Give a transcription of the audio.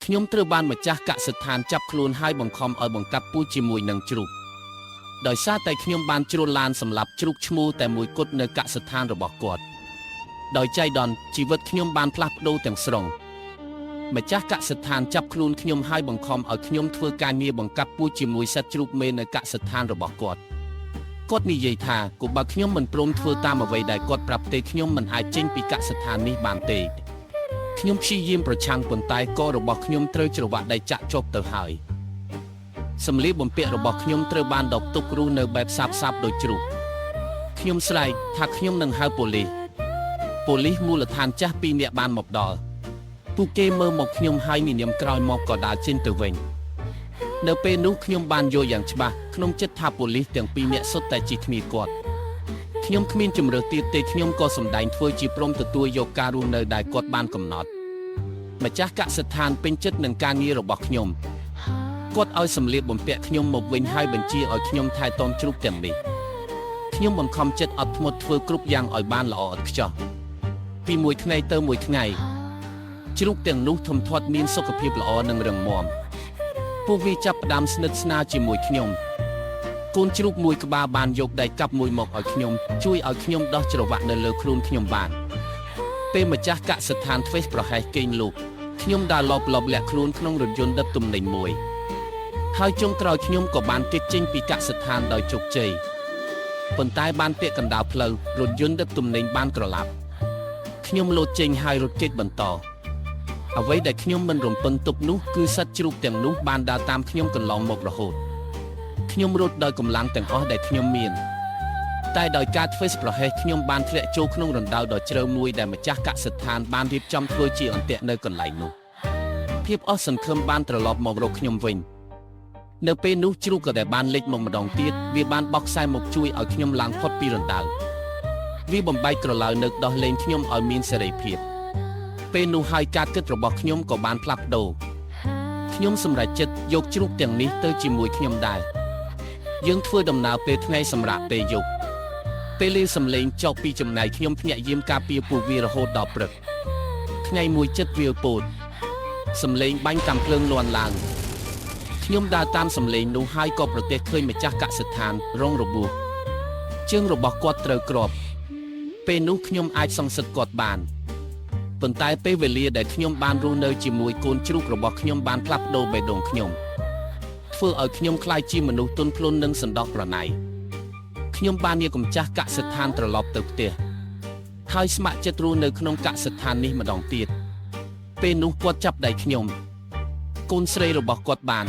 ខ្ញុំត្រូវបានម្ចាស់កសិដ្ឋានចាប់ខ្លួនហើយបង្ខំឲ្យបង្កាត់ពូជជាមួយនឹងជ្រូកដោយសារតែខ្ញុំបានជ្រុលឡានសម្រាប់ជ្រូកឈ្មោះតែមួយគត់នៅកសិដ្ឋានរបស់គាត់ដោយចៃដន្យជីវិតខ្ញុំបានផ្លាស់ប្ដូរទាំងស្រុងម្ចាស់កសិដ្ឋានចាប់ខ្លួនខ្ញុំហើយបង្ខំឲ្យខ្ញុំធ្វើការងារបង្កាត់ពូជជាមួយសត្វជ្រូកមេនៅកសិដ្ឋានរបស់គាត់និយាយថាគូបើខ្ញុំមិនព្រមធ្វើតាមអ្វីដែលគាត់ប្រាប់ទេខ្ញុំមិនអាចចេញពីកសិដ្ឋាននេះបានទេខ្ញុំព្យាយាមប្រឆាំងប៉ុន្តែករបស់ខ្ញុំត្រូវច្រវាក់ដៃចាក់ជាប់ទៅហើយសម្លៀកបំពាក់របស់ខ្ញុំត្រូវបានដកទុករស់នៅបែបសាបដូចជ្រូកខ្ញុំស្រែកថាខ្ញុំនឹងហៅប៉ូលីសមូលដ្ឋានចាស់2នាក់បានមកដល់ពួកគេមើលមកខ្ញុំហើយញញឹមក្រោយមកក៏ដើរចេញទៅវិញនៅពេលនោះខ្ញុំបានយល់យ៉ាងច្បាស់ក្នុងចិត្តថាប៉ូលីសទាំង2នាក់សុទ្ធតែជាគ្នាគាត់ខ្ញុំគ្មានជំរឿទៀតទេខ្ញុំក៏សម្ដែងធ្វើជាព្រមទទួលយកការរស់នៅដែលគាត់បានកំណត់ម្ចាស់កសិដ្ឋានពេញចិត្តនឹងការងាររបស់ខ្ញុំគាត់ឲ្យសម្លៀកបំពាក់ខ្ញុំមកវិញហើយបញ្ជាឲ្យខ្ញុំថែទាំជ្រូកទាំងនេះខ្ញុំបង្ខំចិត្តអត់ធ្មត់ធ្វើគ្រប់យ៉ាងឲ្យបានល្អឥតខ្ចោះពីមួយថ្ងៃទៅមួយថ្ងៃជ្រូកទាំងនោះធំធាត់មានសុខភាពល្អនិងរឹងមាំពួកវាចាប់ផ្ដើមស្និទ្ធស្នាលជាមួយខ្ញុំកូនជ្រូកមួយក្បាលបានយកដៃកាប់មួយមកឲ្យខ្ញុំជួយឲ្យខ្ញុំដោះច្រវាក់នៅលើខ្លួនខ្ញុំបានពេលម្ចាស់កសិដ្ឋានធ្វេសប្រហែសគេងលូកខ្ញុំដើរលបលាក់ខ្លួនក្នុងរថយន្តដឹកទំនិញមួយហើយចុងក្រោយខ្ញុំក៏បានគេចចេញពីកសិដ្ឋានដោយជោគជ័យប៉ុន្តែបានពាក់កណ្ដាលផ្លូវរថយន្តដឹកទំនិញបានក្រឡាប់ខ្ញុំលោតចេញហើយរត់គេចបន្តអ្វីដែលខ្ញុំមិនរំពឹងទុកនោះគឺសត្វជ្រូកទាំងនោះបានដើរតាមខ្ញុំកន្លងមករហូតខ្ញុំរត់ដោយកម្លាំងទាំងអស់ដែលខ្ញុំមានតែដោយការធ្វើប្រហែសខ្ញុំបានធ្លាក់ចូលក្នុងរណ្ដៅដ៏ជ្រៅមួយដែលម្ចាស់កសិដ្ឋានបានរៀបចំធ្វើជាអន្ទាក់នៅកន្លែងនោះភាពអស់សង្ឃឹមបានត្រឡប់មករកខ្ញុំវិញនៅពេលនោះជ្រូកក៏ដែលបានលេចមកម្ដងទៀតវាបានបោះខ្សែមកជួយឲ្យខ្ញុំឡើងផុតពីរណ្ដៅវាបំបែកក្រឡៅនៅដោះលែងខ្ញុំឲ្យមានសេរីភាពពេលនោះហើយការគិតរបស់ខ្ញុំក៏បានផ្លាស់ប្ដូរខ្ញុំសម្រេចចិត្តយកជ្រូកទាំងនេះទៅជាមួយខ្ញុំដែរយើងធ្វើដំណើរពេលថ្ងៃសម្រាប់ពេលយប់ពេលលឺសំឡេងចោកពីចម្ងាយខ្ញុំភ្ញាក់យាមការពារពួកវារហូតដល់ព្រឹកថ្ងៃមួយចិត្តវាពោតសំឡេងបាញ់កាំភ្លើងលាន់ឡើងខ្ញុំដើរតាមសំឡេងនោះហើយក៏ប្រទះឃើញម្ចាស់កសិដ្ឋានរងរបួសជើងរបស់គាត់ត្រូវគ្រាប់ពេលនោះខ្ញុំអាចសង្សឹកគាត់បានប៉ុន្តែពេលវេលាដែលខ្ញុំបានរស់នៅជាមួយកូនជ្រូករបស់ខ្ញុំបានផ្លាស់ប្ដូរបេះដូងខ្ញុំធ្វើឲ្យខ្ញុំក្លាយជាមនុស្សទន់ភ្លន់និងសន្តោសប្រណីខ្ញុំបានយកកម្ចាស់កសិដ្ឋានត្រឡប់ទៅផ្ទះហើយស្ម័គ្រចិត្តរស់នៅក្នុងកសិដ្ឋាននេះម្ដងទៀតពេលនោះគាត់ចាប់ដៃខ្ញុំកូនស្រីរបស់គាត់បាន